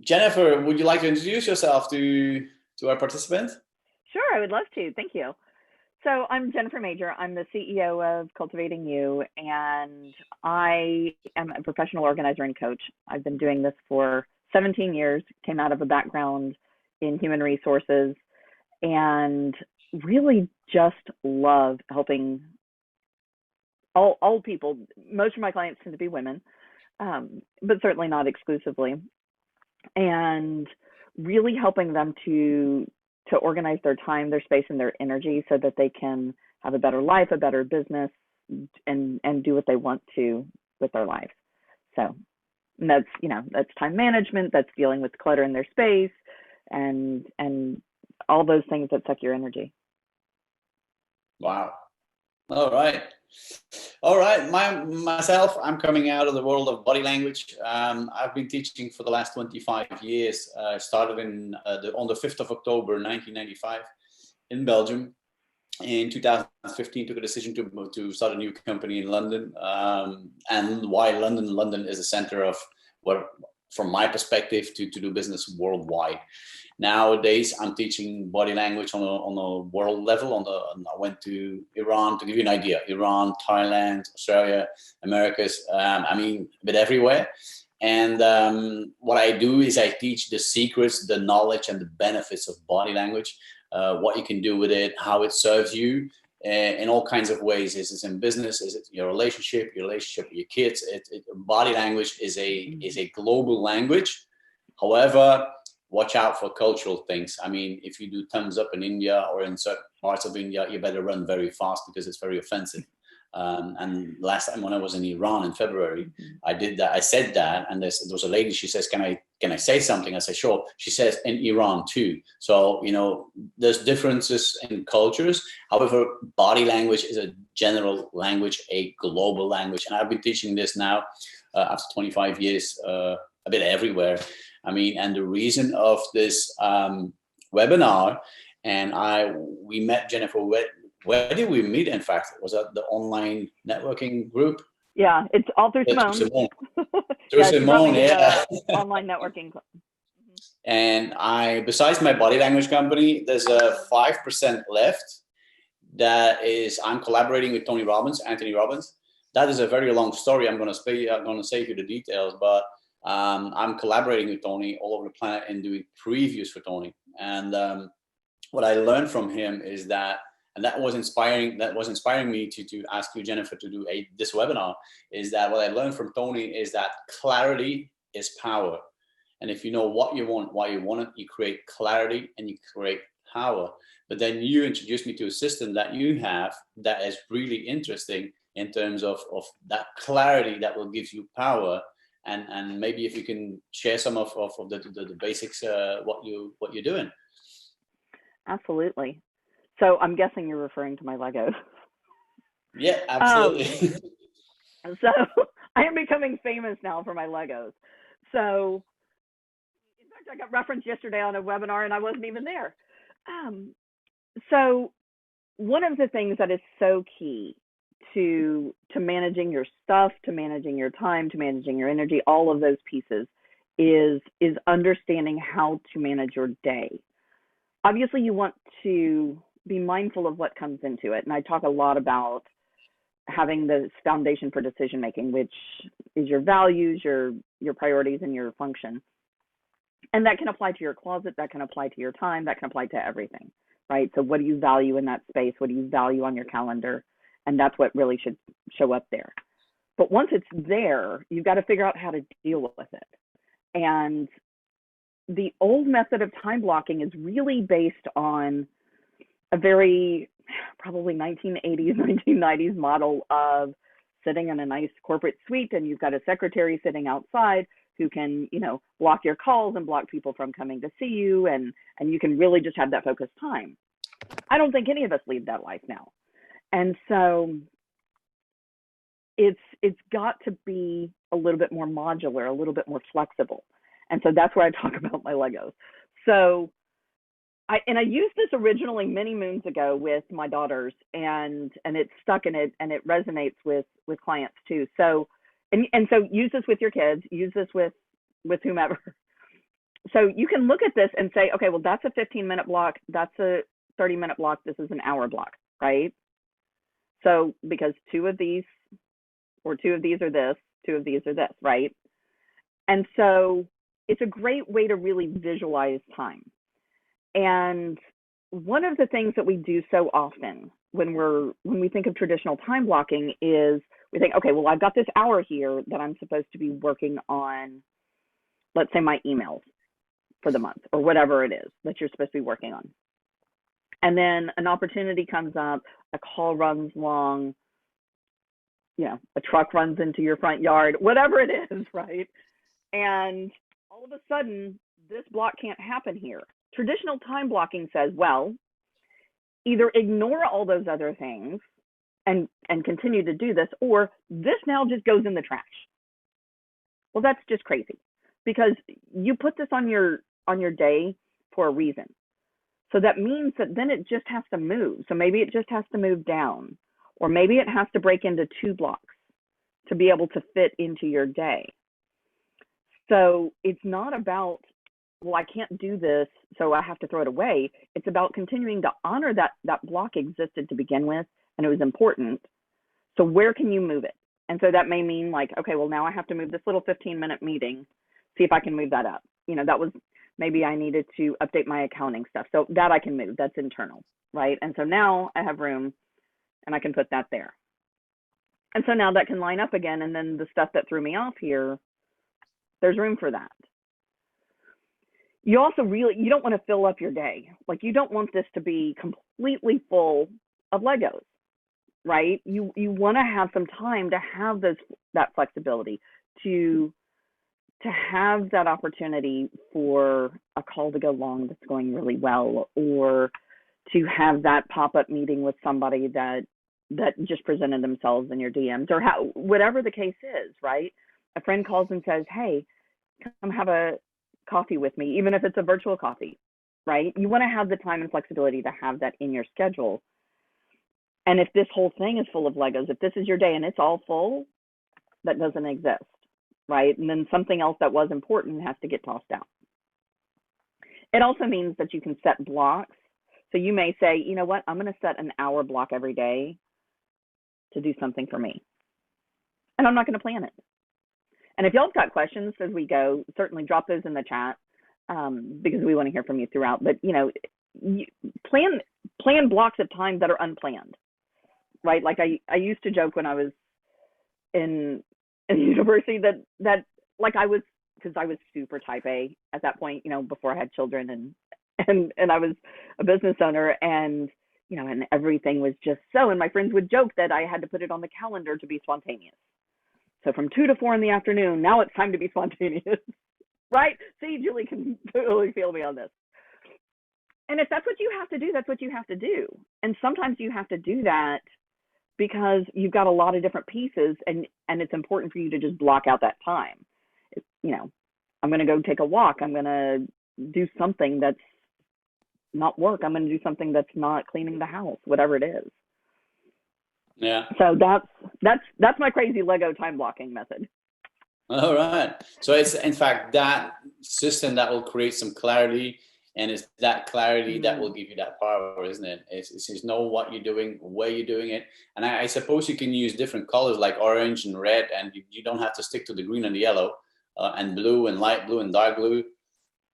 Jennifer, would you like to introduce yourself to our participant? Sure, I would love to. Thank you. So I'm Jennifer Major. I'm the CEO of Cultivating You, and I am a professional organizer and coach. I've been doing this for 17 years, came out of a background in human resources, and really just love helping all people. Most of my clients tend to be women, but certainly not exclusively, and really helping them to organize their time, their space, and their energy so that they can have a better life, a better business, and do what they want to with their life. So that's time management, that's dealing with clutter in their space, and all those things that suck your energy. Wow. All right. All right. Myself, I'm coming out of the world of body language. I've been teaching for the last 25 years. I started on the 5th of October, 1995 in Belgium. In 2015, took a decision to start a new company in London. And why London? London is a center of from my perspective, to do business worldwide. Nowadays, I'm teaching body language on a world level. I went to Iran, to give you an idea. Iran, Thailand, Australia, Americas. A bit everywhere. And what I do is I teach the secrets, the knowledge, and the benefits of body language. What you can do with it, how it serves you in all kinds of ways. Is it in business? Is it your relationship with your kids? Body language is a global language. However, watch out for cultural things. If you do thumbs up in India or in certain parts of India, you better run very fast because it's very offensive. And last time when I was in Iran in February, I did that. I said that, and there was a lady. She says, "Can I say something?" I said, "Sure." She says, "In Iran too." So there's differences in cultures. However, body language is a general language, a global language, and I've been teaching this now after 25 years, a bit everywhere. And the reason of this webinar, and we met Jennifer. Where did we meet, in fact? Was that the online networking group? Yeah, it's all through Simone. Through Simone, yeah. Online networking. And besides my body language company, there's a 5% left. I'm collaborating with Anthony Robbins. That is a very long story. I'm going to save you the details, but I'm collaborating with Tony all over the planet and doing previews for Tony. And what I learned from him is that, and that was inspiring me to ask you, Jennifer, to do this webinar, is that what I learned from Tony is that clarity is power. And if you know what you want, why you want it, you create clarity and you create power. But then you introduced me to a system that you have that is really interesting in terms of that clarity that will give you power. And maybe if you can share some of the basics, what you're doing. Absolutely. So I'm guessing you're referring to my Legos. Yeah, absolutely. So I am becoming famous now for my Legos. So in fact, I got referenced yesterday on a webinar and I wasn't even there. So one of the things that is so key to managing your stuff, to managing your time, to managing your energy, all of those pieces is understanding how to manage your day. Obviously, you want to be mindful of what comes into it. And I talk a lot about having this foundation for decision making, which is your values, your priorities, and your function. And that can apply to your closet, that can apply to your time, that can apply to everything, right? So what do you value in that space? What do you value on your calendar? And that's what really should show up there. But once it's there, you've got to figure out how to deal with it. And the old method of time blocking is really based on a very probably 1980s, 1990s model of sitting in a nice corporate suite, and you've got a secretary sitting outside who can, block your calls and block people from coming to see you, and you can really just have that focused time. I don't think any of us lead that life now. And so it's got to be a little bit more modular, a little bit more flexible. And so that's where I talk about my Legos. So I used this originally many moons ago with my daughters, and it stuck and it resonates with clients too. So and so use this with your kids, use this with whomever. so you can look at this and say, okay, well, that's a 15-minute block. That's a 30-minute block. This is an hour block, right? So because two of these are this, two of these are this, right? And so it's a great way to really visualize time. And one of the things that we do so often when we think of traditional time blocking is we think, okay, well, I've got this hour here that I'm supposed to be working on, let's say, my emails for the month or whatever it is that you're supposed to be working on. And then an opportunity comes up, a call runs long, a truck runs into your front yard, whatever it is, right? And all of a sudden, this block can't happen here. Traditional time blocking says, well, either ignore all those other things and continue to do this, or this now just goes in the trash. Well, that's just crazy, because you put this on your day for a reason. So that means that then it just has to move. So maybe it just has to move down, or maybe it has to break into 2 blocks to be able to fit into your day. So it's not about, well, I can't do this, so I have to throw it away. It's about continuing to honor that block existed to begin with, and it was important. So where can you move it? And so that may mean like, okay, well, now I have to move this little 15-minute meeting, see if I can move that up. That was, maybe I needed to update my accounting stuff. So that I can move, that's internal, right? And so now I have room and I can put that there. And so now that can line up again. And then the stuff that threw me off here, there's room for that. You also you don't want to fill up your day. Like, you don't want this to be completely full of Legos, right? You want to have some time to have that flexibility, to have that opportunity for a call to go long that's going really well, or to have that pop-up meeting with somebody that just presented themselves in your DMs, or whatever the case is, right? A friend calls and says, hey, come have a coffee with me, even if it's a virtual coffee, right? You want to have the time and flexibility to have that in your schedule. And if this whole thing is full of Legos, if this is your day and it's all full, that doesn't exist, right? And then something else that was important has to get tossed out. It also means that you can set blocks. So you may say, you know what, I'm going to set an hour block every day to do something for me. And I'm not going to plan it. And if y'all have got questions as we go, certainly drop those in the chat, because we want to hear from you throughout. But, plan blocks of time that are unplanned, right? Like I used to joke when I was in university that like because I was super type A at that point, before I had children, and I was a business owner, and and everything was just so, and my friends would joke that I had to put it on the calendar to be spontaneous. So from 2 to 4 in the afternoon, now it's time to be spontaneous, right? See, Julie can totally feel me on this. And if that's what you have to do, that's what you have to do. And sometimes you have to do that because you've got a lot of different pieces, and it's important for you to just block out that time. I'm going to go take a walk. I'm going to do something that's not work. I'm going to do something that's not cleaning the house, whatever it is. Yeah. So that's my crazy Lego time blocking method. All right. So it's in fact that system that will create some clarity, and it's that clarity that will give you that power, isn't it? It's just know what you're doing, where you're doing it. And I suppose you can use different colors like orange and red, and you don't have to stick to the green and the yellow, and blue and light blue and dark blue.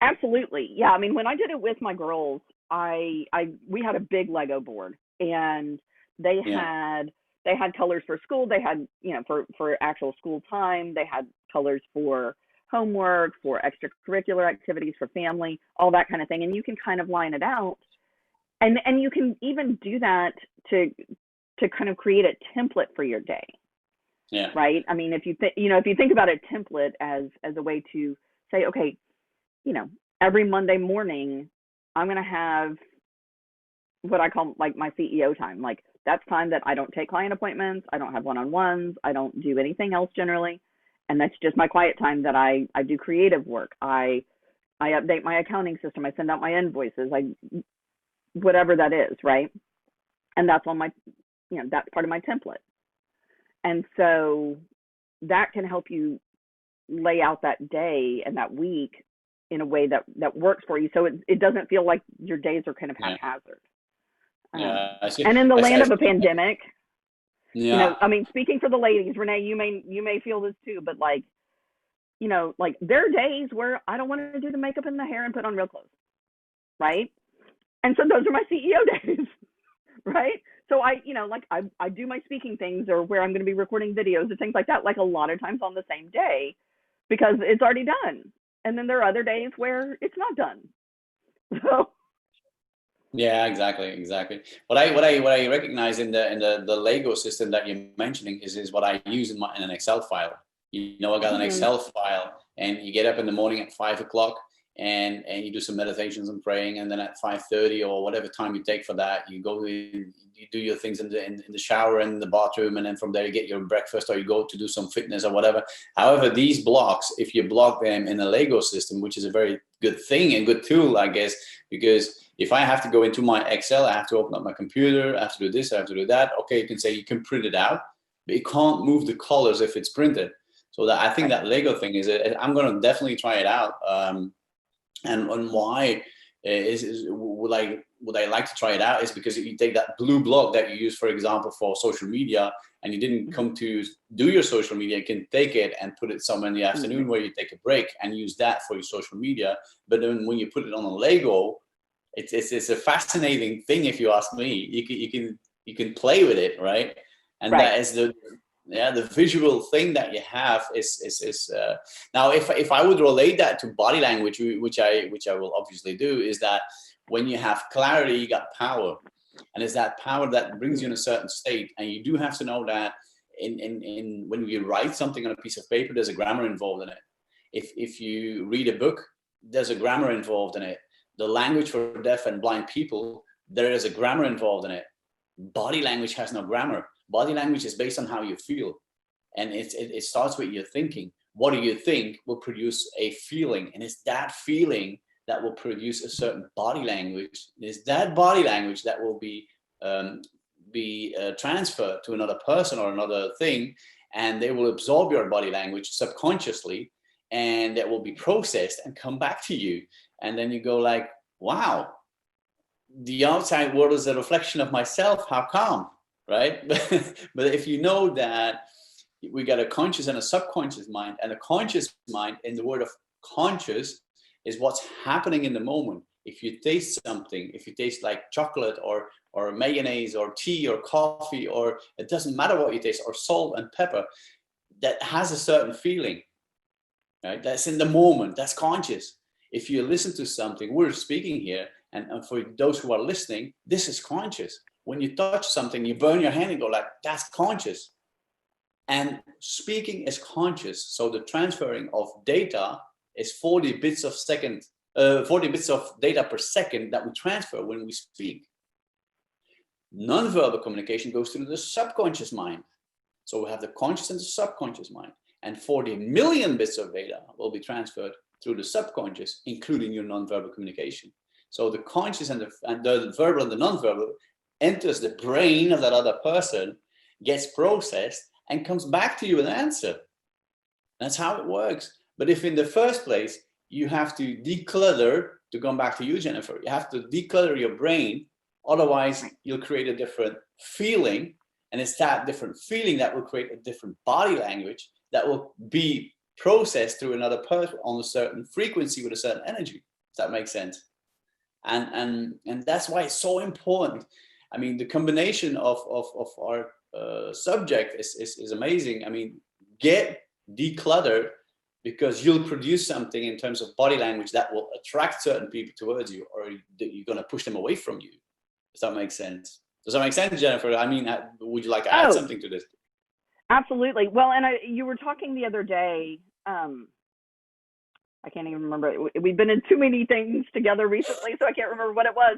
Absolutely. Yeah. I mean, when I did it with my girls, we had a big Lego board, and they had colors for school. They had, for actual school time. They had colors for homework, for extracurricular activities, for family, all that kind of thing. And you can kind of line it out, and you can even do that to kind of create a template for your day. Yeah. Right. I mean, if you think about a template as a way to say, okay, every Monday morning, I'm going to have what I call like my CEO time. Like, that's time that I don't take client appointments. I don't have one-on-ones. I don't do anything else generally. And that's just my quiet time that I do creative work. I update my accounting system. I send out my invoices. Whatever that is, right? And that's on my, that's part of my template. And so that can help you lay out that day and that week in a way that works for you, so it doesn't feel like your days are kind of haphazard. Yeah, I see. And in the land of a see. pandemic, Yeah. I mean, speaking for the ladies, Renee, you may feel this too, but like, like there are days where I don't want to do the makeup and the hair and put on real clothes, right? And so those are my CEO days, right? So I do my speaking things, or where I'm going to be recording videos and things like that, like a lot of times on the same day, because it's already done. And then there are other days where it's not done. So Yeah, exactly. What I recognize in the Lego system that you're mentioning is what I use in an Excel file. I got an Excel file, and you get up in the morning at 5 o'clock, and you do some meditations and praying, and then at 5:30 or whatever time you take for that, you go in, you do your things in the shower and in the bathroom, and then from there you get your breakfast, or you go to do some fitness or whatever. However, these blocks, if you block them in a Lego system, which is a very good thing and good tool, I guess, because if I have to go into my Excel, I have to open up my computer, I have to do this, I have to do that. Okay, you can say you can print it out, but you can't move the colors if it's printed. So that, I think that Lego thing I'm going to definitely try it out. And why would I like to try it out is because if you take that blue block that you use, for example, for social media, and you didn't come to do your social media, you can take it and put it somewhere in the afternoon where you take a break and use that for your social media. But then when you put it on a Lego, it's a fascinating thing, if you ask me. You can play with it, right? And that is the visual thing that you have is now if I would relate that to body language, which I will obviously do, is that when you have clarity, you got power, and it's that power that brings you in a certain state. And you do have to know that in when you write something on a piece of paper, there's a grammar involved in it. If you read a book, there's a grammar involved in it. The language for deaf and blind people, there is a grammar involved in it. Body language has no grammar. Body language is based on how you feel. And it starts with your thinking. What do you think will produce a feeling? And it's that feeling that will produce a certain body language. It's that body language that will be transferred to another person or another thing, and they will absorb your body language subconsciously, and that will be processed and come back to you. And then you go like, wow, the outside world is a reflection of myself. How come? Right? But if you know that we got a conscious and a subconscious mind, and a conscious mind, in the word of conscious, is what's happening in the moment. If you taste something, if you taste like chocolate or mayonnaise or tea or coffee, or it doesn't matter what you taste, or salt and pepper, that has a certain feeling, right? That's in the moment, that's conscious. If you listen to something, we're speaking here, and for those who are listening, this is conscious. When you touch something, you burn your hand and go like, that's conscious. And speaking is conscious. So the transferring of data is 40 bits of data per second that we transfer when we speak. Non-verbal communication goes through the subconscious mind. So we have the conscious and the subconscious mind. And 40 million bits of data will be transferred through the subconscious, including your non-verbal communication. So the conscious and the verbal and the non-verbal enters the brain of that other person, gets processed, and comes back to you with an answer. That's how it works. But if in the first place you have to declutter, to come back to you, Jennifer, you have to declutter your brain, otherwise you'll create a different feeling, and it's that different feeling that will create a different body language that will be processed through another person on a certain frequency with a certain energy. Does that make sense? And that's why it's so important. I mean, the combination of our subject is amazing. I mean, get decluttered, because you'll produce something in terms of body language that will attract certain people towards you, or you're going to push them away from you. Does that make sense? Does that make sense, Jennifer? I mean, would you like to add something to this? Absolutely. Well, and you were talking the other day, I can't even remember. We've been in too many things together recently, so I can't remember what it was.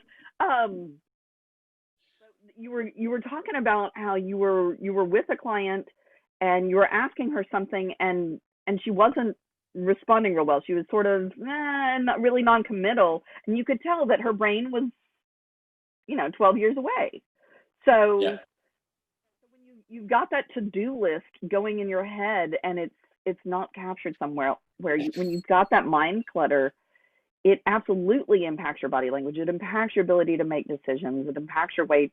You were talking about how you were with a client, and you were asking her something, and she wasn't responding real well. She was sort of not really non-committal, and you could tell that her brain was, 12 years away. So, yeah. When you've got that to-do list going in your head, and it's not captured somewhere, when you've got that mind clutter, it absolutely impacts your body language. It impacts your ability to make decisions. It impacts your way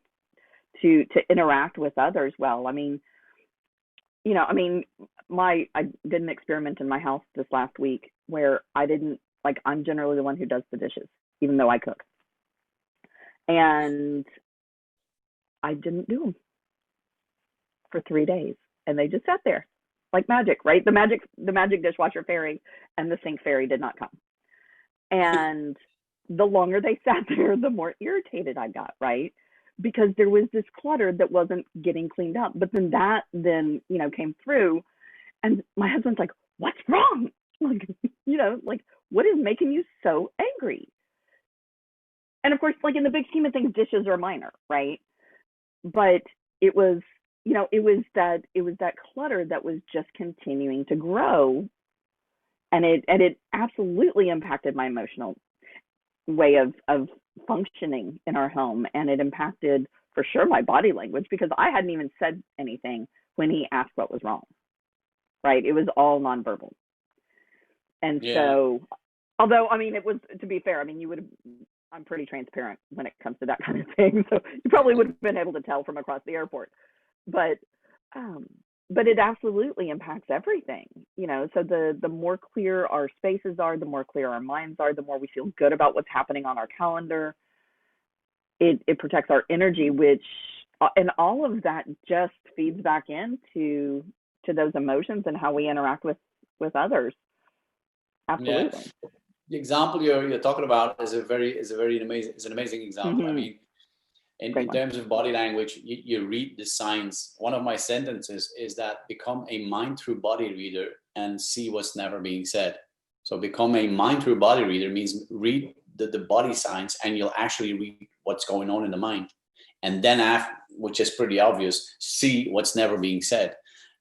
to interact with others well. I mean, I did an experiment in my house this last week where I'm generally the one who does the dishes, even though I cook. And I didn't do them for 3 days, and they just sat there like magic, right? The magic dishwasher fairy and the sink fairy did not come. And the longer they sat there, the more irritated I got, right? Because there was this clutter that wasn't getting cleaned up. But then that came through, and my husband's like, "What's wrong? Like, what is making you so angry?" And of course, like in the big scheme of things, dishes are minor, right? But it was that clutter that was just continuing to grow, and it absolutely impacted my emotional way of functioning in our home, and it impacted for sure my body language, because I hadn't even said anything when he asked what was wrong, right? It was all nonverbal. And so, although, I mean, it was, to be fair, I mean, I'm pretty transparent when it comes to that kind of thing, so you probably would have been able to tell from across the airport. But it absolutely impacts everything, so the more clear our spaces are, the more clear our minds are, the more we feel good about what's happening on our calendar. It protects our energy, and all of that just feeds back into those emotions and how we interact with others. Absolutely. Yeah. The example you're talking about is an amazing example. Mm-hmm. I mean, in terms of body language, you read the signs. One of my sentences is that become a mind through body reader and see what's never being said. So become a mind through body reader means read the body signs, and you'll actually read what's going on in the mind. And then, which is pretty obvious, see what's never being said.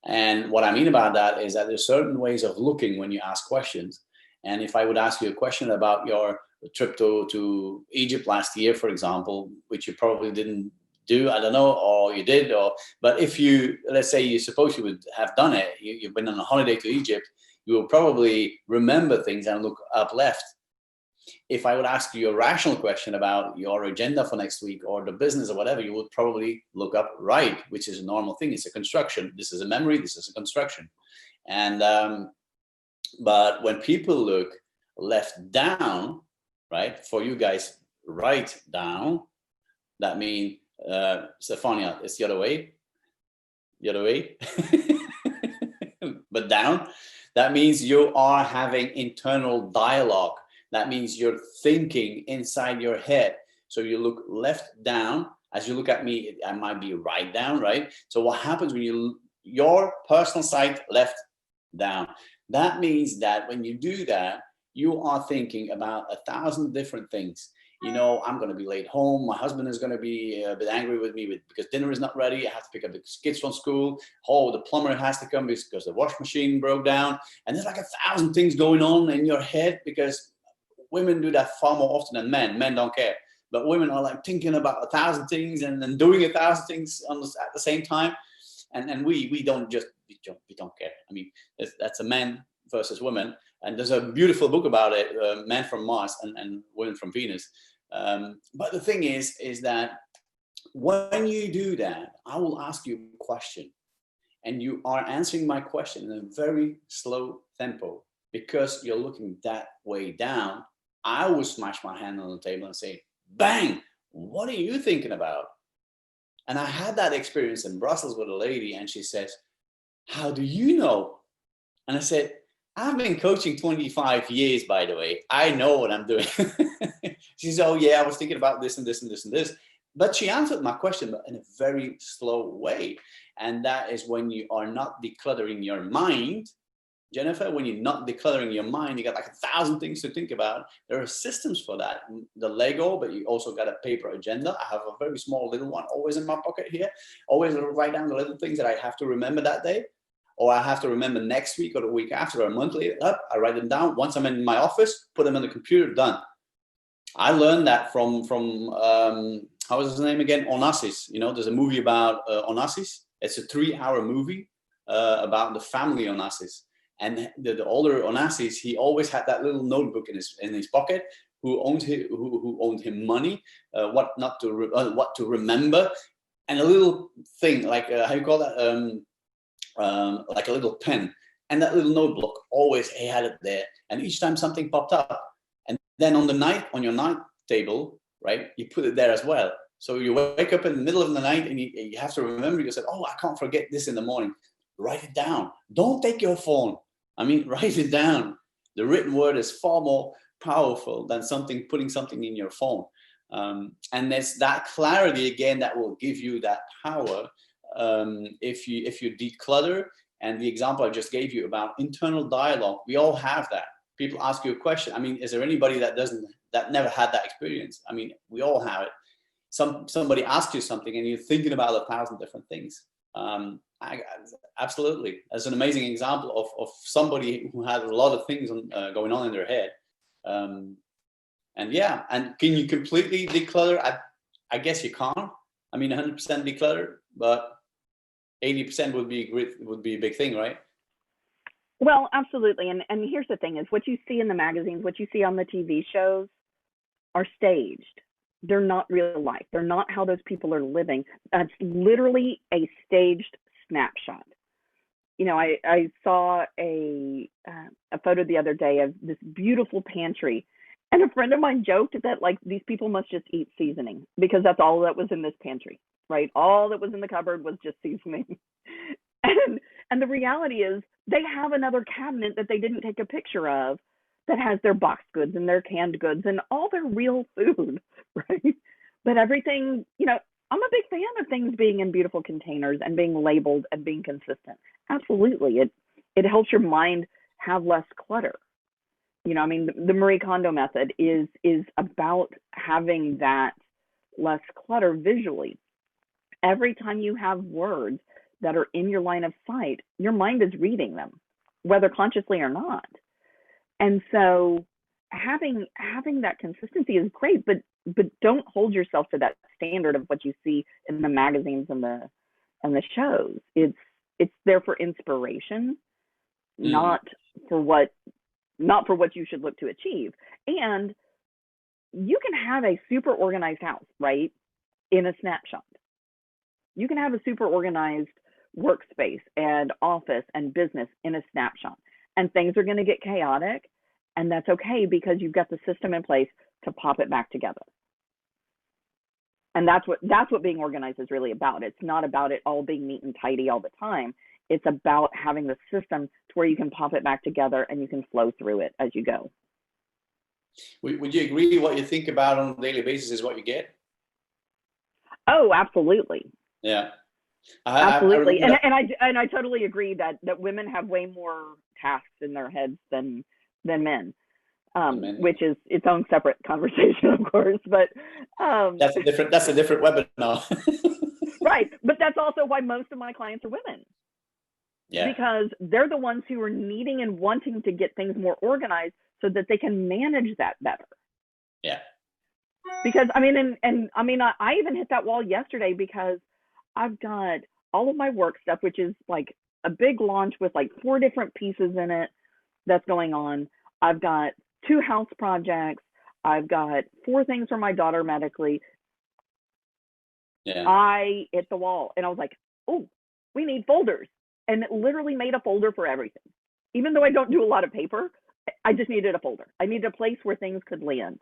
And what I mean about that is that there's certain ways of looking when you ask questions. And if I would ask you a question about your trip to Egypt last year, for example, which you probably didn't do, I don't know, or you did, but if you, let's say you suppose you would have done it, you've been on a holiday to Egypt, you will probably remember things and look up left. If I would ask you a rational question about your agenda for next week or the business or whatever, you would probably look up right, which is a normal thing. It's a construction. This is a memory. This is a construction. And but when people look left down, right, for you guys, right down, that means, Stefania, it's the other way. But down, that means you are having internal dialogue. That means you're thinking inside your head. So you look left down. As you look at me, I might be right down, right? So what happens when your personal sight left down? That means that when you do that, you are thinking about 1,000 different things. I'm going to be late home. My husband is going to be a bit angry with me because dinner is not ready. I have to pick up the kids from school. Oh, the plumber has to come because the wash machine broke down. And there's like 1,000 things going on in your head, because women do that far more often than men. Men don't care. But women are like thinking about 1,000 things and doing 1,000 things at the same time. And we don't care. I mean, that's a man versus women. And there's a beautiful book about it, Men from Mars and Women from Venus. But the thing is that when you do that, I will ask you a question, and you are answering my question in a very slow tempo, because you're looking that way down. I will smash my hand on the table and say, bang, what are you thinking about? And I had that experience in Brussels with a lady, and she says, how do you know? And I said, I've been coaching 25 years, by the way. I know what I'm doing. She said, oh yeah, I was thinking about this and this and this and this. But she answered my question, but in a very slow way. And that is when you are not decluttering your mind. Jennifer, when you're not decluttering your mind, you got like 1,000 things to think about. There are systems for that. The Lego, but you also got a paper agenda. I have a very small little one always in my pocket here. Always write down the little things that I have to remember that day, or I have to remember next week or the week after or a month later. I write them down. Once I'm in my office, put them on the computer, done. I learned that from how was his name again? Onassis. There's a movie about Onassis. It's a 3-hour movie about the family Onassis. And the older Onassis, he always had that little notebook in his pocket. Who owned him money, what to remember, and a little thing like how you call that, like a little pen, and that little notebook. Always he had it there, and each time something popped up, and then on your night table, right, you put it there as well. So you wake up in the middle of the night and you have to remember. You said, "Oh, I can't forget this in the morning." Write it down. Don't take your phone. I mean, write it down. The written word is far more powerful than putting something in your phone. And there's that clarity again that will give you that power if you declutter. And the example I just gave you about internal dialogue, we all have that. People ask you a question. I mean, is there anybody that never had that experience? I mean, we all have it. Somebody asks you something and you're thinking about 1,000 different things. Absolutely, that's an amazing example of somebody who had a lot of things going on in their head. And yeah, and can you completely declutter? I guess you can't. I mean, 100% declutter, but 80% would be a big thing, right? Well, absolutely. And here's the thing: is what you see in the magazines, what you see on the TV shows, are staged. They're not real life. They're not how those people are living. That's literally a staged snapshot. You know, I saw a photo the other day of this beautiful pantry, and a friend of mine joked that like these people must just eat seasoning because that's all that was in this pantry, right? All that was in the cupboard was just seasoning. And the reality is they have another cabinet that they didn't take a picture of that has their boxed goods and their canned goods and all their real food, right? But everything, you know, I'm a big fan of things being in beautiful containers and being labeled and being consistent. Absolutely. It helps your mind have less clutter. You know, I mean, the Marie Kondo method is about having that less clutter visually. Every time you have words that are in your line of sight, your mind is reading them, whether consciously or not. And so having that consistency is great, but don't hold yourself to that standard of what you see in the magazines and the shows. It's there for inspiration, not for what you should look to achieve. And you can have a super organized house, right, in a snapshot. You can have a super organized workspace and office and business in a snapshot, and things are going to get chaotic, and that's okay because you've got the system in place to pop it back together. And that's what being organized is really about. It's not about it all being neat and tidy all the time. It's about having the system to where you can pop it back together and you can flow through it as you go. Would you agree what you think about on a daily basis is what you get? Oh, absolutely. Yeah. Absolutely. And I totally agree that women have way more tasks in their heads than men. Which is its own separate conversation, of course, but that's a different webinar. Right, but that's also why most of my clients are women. Yeah. Because they're the ones who are needing and wanting to get things more organized so that they can manage that better. Yeah. Because I mean, I even hit that wall yesterday because I've got all of my work stuff, which is like a big launch with like 4 different pieces in it that's going on. I've got 2 house projects. I've got 4 things for my daughter medically. Yeah. I hit the wall and I was like, oh, we need folders. And it literally made a folder for everything. Even though I don't do a lot of paper, I just needed a folder. I needed a place where things could land.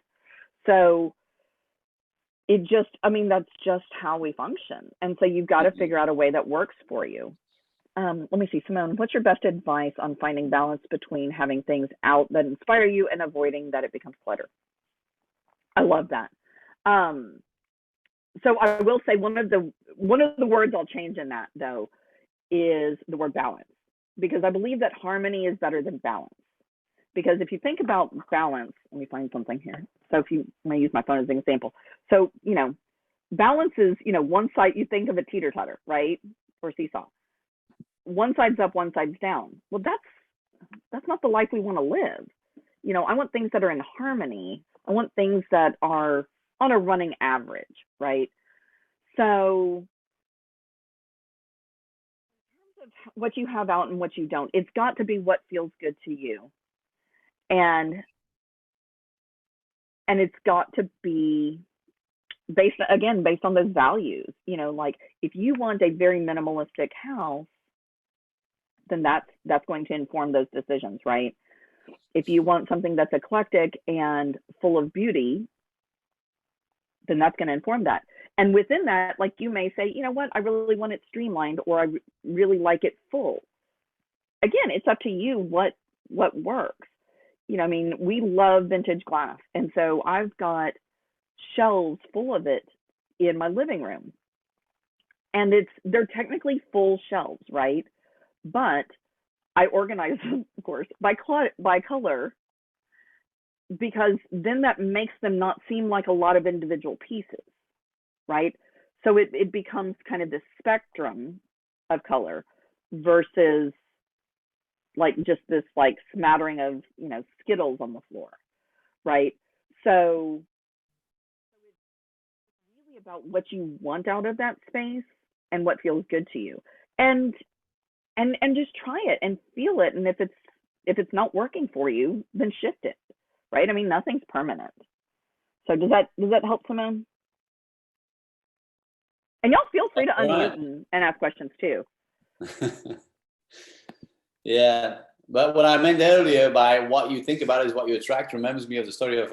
So that's just how we function. And so you've got to figure out a way that works for you. Let me see, Simone, what's your best advice on finding balance between having things out that inspire you and avoiding that it becomes clutter? I love that. So I will say one of the words I'll change in that though is the word balance, because I believe that harmony is better than balance. Because if you think about balance, let me find something here. So if you may use my phone as an example. So, balance is, one side, you think of a teeter-totter, right? Or seesaw. One side's up, one side's down. Well, that's not the life we want to live. I want things that are in harmony. I want things that are on a running average, right? So what you have out and what you don't. It's got to be what feels good to you. And it's got to be based on those values. You know, like if you want a very minimalistic house, then that's going to inform those decisions, right? If you want something that's eclectic and full of beauty, then that's going to inform that. And within that, like you may say, you know what, I really want it streamlined, or I really like it full. Again, it's up to you what works. You know, I mean, we love vintage glass. And so I've got shelves full of it in my living room. And they're technically full shelves, right? But I organize them, of course, by color, because then that makes them not seem like a lot of individual pieces, right? So it becomes kind of this spectrum of color versus like just this like smattering of, you know, Skittles on the floor, right? So it's really about what you want out of that space and what feels good to you. And just try it and feel it. And if it's not working for you, then shift it, right? I mean, nothing's permanent. So does that help, Simone? And y'all feel free to unmute and ask questions too. Yeah, but what I meant earlier by what you think about is what you attract reminds me of the story of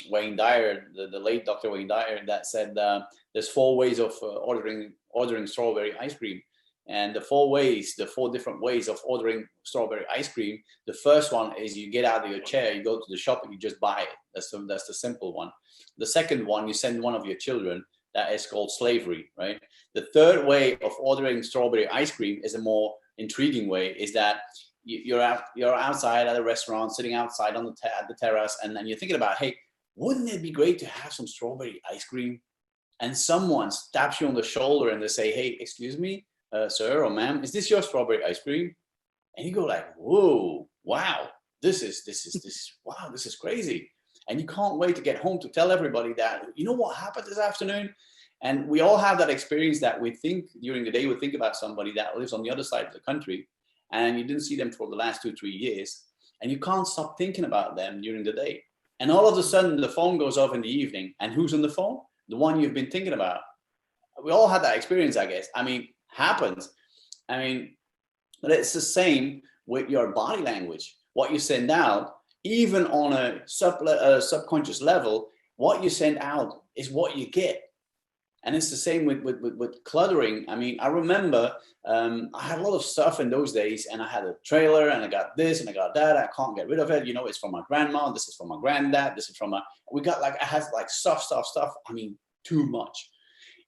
Wayne Dyer, the late Dr. Wayne Dyer, that said there's 4 ways of ordering strawberry ice cream. And the 4 different ways of ordering strawberry ice cream. The first one is you get out of your chair, you go to the shop and you just buy it. That's the simple one. The second one, you send one of your children. That is called slavery, right? The third way of ordering strawberry ice cream is a more intriguing way, is that you're outside at a restaurant, sitting outside on at the terrace, and then you're thinking about, hey, wouldn't it be great to have some strawberry ice cream? And someone taps you on the shoulder and they say, hey, excuse me, sir or ma'am, is this your strawberry ice cream? And you go like, whoa, wow, this is crazy. And you can't wait to get home to tell everybody that, you know what happened this afternoon? And we all have that experience that we think during the day, we think about somebody that lives on the other side of the country and you didn't see them for the last 2-3 years. And you can't stop thinking about them during the day. And all of a sudden the phone goes off in the evening, and who's on the phone? The one you've been thinking about. We all had that experience, I guess. I mean, happens. I mean, but it's the same with your body language. What you send out, even on a subconscious level, what you send out is what you get. And it's the same with cluttering. I mean, I remember I had a lot of stuff in those days, and I had a trailer, and I got this, and I got that. I can't get rid of it. You know, it's from my grandma. This is from my granddad. This is from my. We got like I had like stuff. I mean, too much.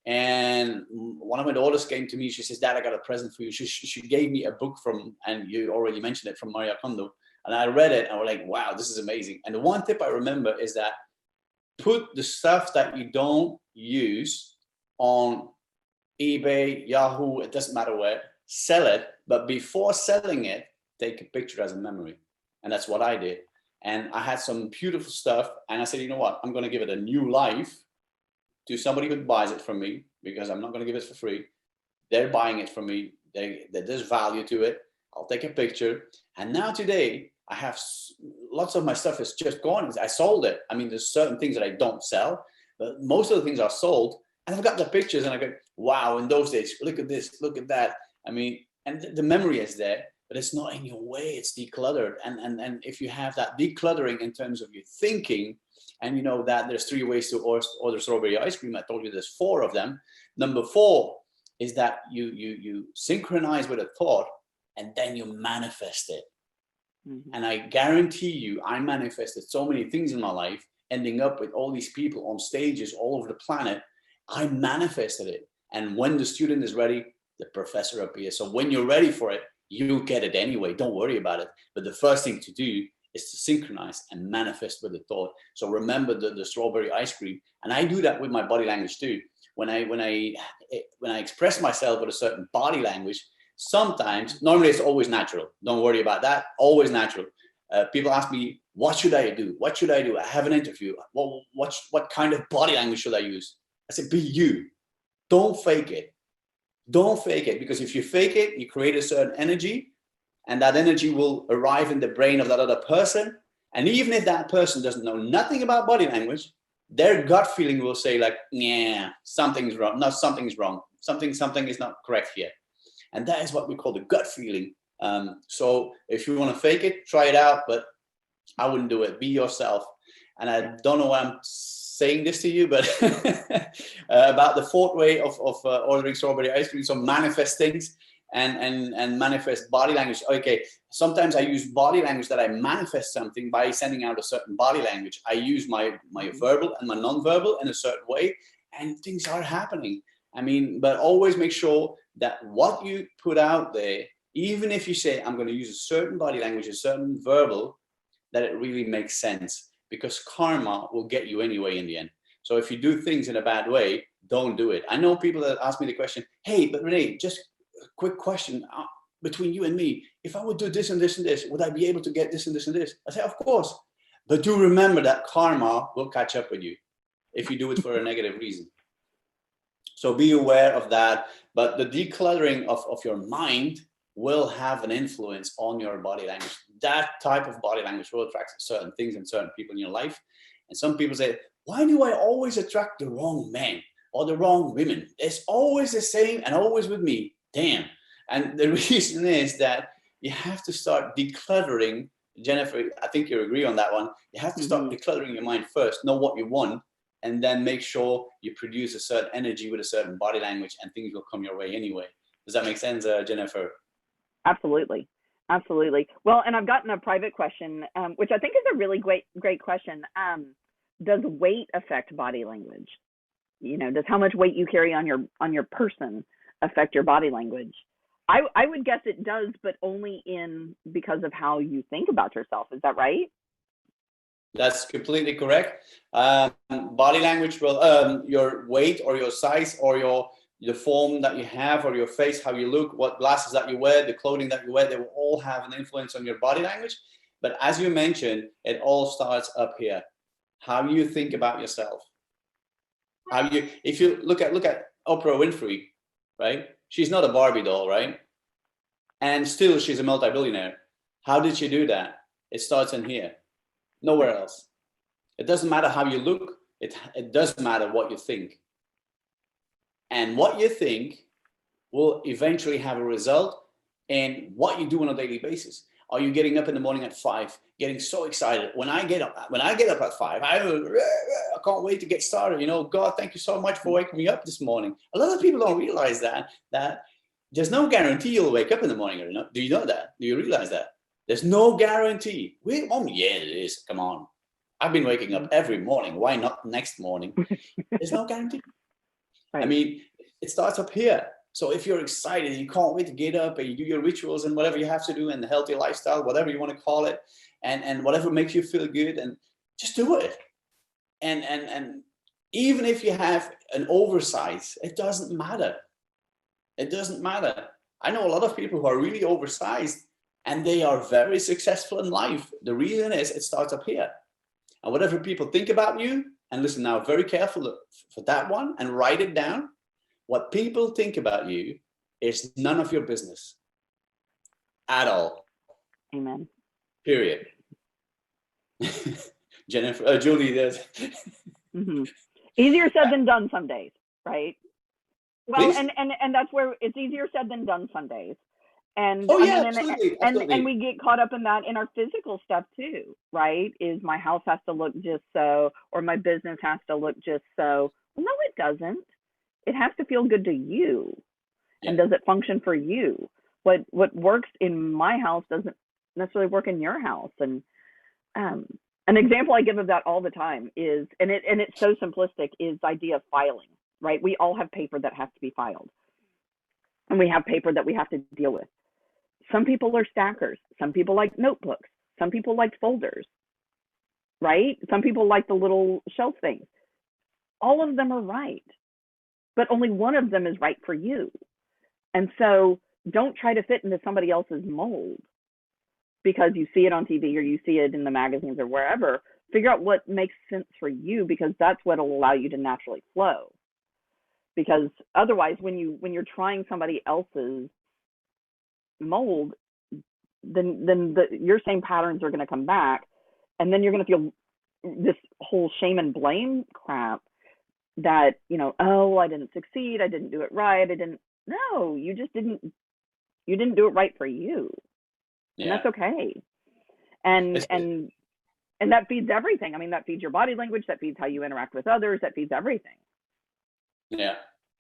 And one of my daughters came to me. She says, "Dad, I got a present for you." She gave me a book from, and you already mentioned it, from Maria Kondo. And I read it, and I was like, "Wow, this is amazing." And the one tip I remember is that put the stuff that you don't use on eBay, Yahoo, it doesn't matter where, sell it. But before selling it, take a picture as a memory. And that's what I did. And I had some beautiful stuff. And I said, you know what? I'm going to give it a new life to somebody who buys it from me, because I'm not going to give it for free. They're buying it from me. There's value to it. I'll take a picture. And now today, I have lots of my stuff is just gone. I sold it. I mean, there's certain things that I don't sell, but most of the things are sold. And I've got the pictures, and I go, wow, in those days, look at this, look at that. I mean, and the memory is there, but it's not in your way, it's decluttered. And if you have that decluttering in terms of your thinking, and you know that there's 3 ways to order strawberry ice cream, I told you there's 4 of them. Number 4 is that you synchronize with a thought, and then you manifest it. Mm-hmm. And I guarantee you, I manifested so many things in my life, ending up with all these people on stages all over the planet. I manifested it. And when the student is ready, the professor appears. So when you're ready for it, you get it anyway. Don't worry about it. But the first thing to do is to synchronize and manifest with the thought. So remember the strawberry ice cream. And I do that with my body language too. When I express myself with a certain body language, sometimes, normally it's always natural. Don't worry about that. Always natural. People ask me, what should I do? What should I do? I have an interview. What kind of body language should I use? I said, be you. Don't fake it. Don't fake it, because if you fake it, you create a certain energy, and that energy will arrive in the brain of that other person. And even if that person doesn't know nothing about body language, their gut feeling will say like, yeah, something's wrong. No, something's wrong. Something is not correct here. And that is what we call the gut feeling. So if you want to fake it, try it out, but I wouldn't do it. Be yourself. And I don't know why I'm saying this to you, but about the fourth way of ordering strawberry ice cream. So manifest things and manifest body language. Okay, sometimes I use body language that I manifest something by sending out a certain body language. I use my verbal and my non-verbal in a certain way, and things are happening. I mean, but always make sure that what you put out there, even if you say, I'm going to use a certain body language, a certain verbal, that it really makes sense, because karma will get you anyway in the end. So if you do things in a bad way, don't do it. I know people that ask me the question, hey, but Rene, just a quick question between you and me. If I would do this and this and this, would I be able to get this and this and this? I say, of course. But do remember that karma will catch up with you if you do it for a negative reason. So be aware of that. But the decluttering of your mind will have an influence on your body language. That type of body language will attract certain things and certain people in your life. And some people say, why do I always attract the wrong men or the wrong women? It's always the same and always with me. Damn. And the reason is that you have to start decluttering. Jennifer, I think you agree on that one. You have to start decluttering your mind first, know what you want, and then make sure you produce a certain energy with a certain body language, and things will come your way anyway. Does that make sense, Jennifer? Absolutely. Absolutely. Well, and I've gotten a private question, which I think is a really great question. Does weight affect body language? You know, does how much weight you carry on your person affect your body language? I would guess it does, but only because of how you think about yourself. Is that right? That's completely correct. Body language will, your weight or your size or the form that you have or your face, how you look, what glasses that you wear, the clothing that you wear, they will all have an influence on your body language. But as you mentioned, it all starts up here. How you think about yourself. If you look at Oprah Winfrey, right? She's not a Barbie doll, right? And still she's a multi-billionaire. How did she do that? It starts in here. Nowhere else. It doesn't matter how you look. It does matter what you think. And what you think will eventually have a result in what you do on a daily basis. Are you getting up in the morning at 5, getting so excited? When I get up at 5, I can't wait to get started. You know, God, thank you so much for waking me up this morning. A lot of people don't realize that there's no guarantee you'll wake up in the morning or not. Do you know that? Do you realize that? There's no guarantee. Yeah, it is. Come on. I've been waking up every morning. Why not next morning? There's no guarantee. Right. I mean, it starts up here. So if you're excited, you can't wait to get up and you do your rituals and whatever you have to do and the healthy lifestyle, whatever you want to call it, and whatever makes you feel good, and just do it. And even if you have an oversize, it doesn't matter. It doesn't matter. I know a lot of people who are really oversized and they are very successful in life. The reason is it starts up here. And whatever people think about you, and listen now very careful for that one and write it down. What people think about you is none of your business at all. Amen. Period. Jennifer, Julie, there's easier said than done some days, right? Well, please? and that's where it's easier said than done some days. And absolutely. And we get caught up in that in our physical stuff too, right? Is my house has to look just so, or my business has to look just so. Well, no, it doesn't. It has to feel good to you. Yeah. And does it function for you? What works in my house doesn't necessarily work in your house. And an example I give of that all the time is, and it's so simplistic, is the idea of filing, right? We all have paper that has to be filed. And we have paper that we have to deal with. Some people are stackers. Some people like notebooks. Some people like folders, right? Some people like the little shelf things. All of them are right, but only one of them is right for you. And so don't try to fit into somebody else's mold because you see it on TV or you see it in the magazines or wherever. Figure out what makes sense for you, because that's what will allow you to naturally flow. because otherwise when you're trying somebody else's mold, then your same patterns are going to come back, and then you're going to feel this whole shame and blame crap that, you know, oh, I didn't succeed, I didn't do it right, no, you just didn't do it right for you. And that's okay. And that feeds everything. I mean, that feeds your body language, that feeds how you interact with others, that feeds everything. Yeah,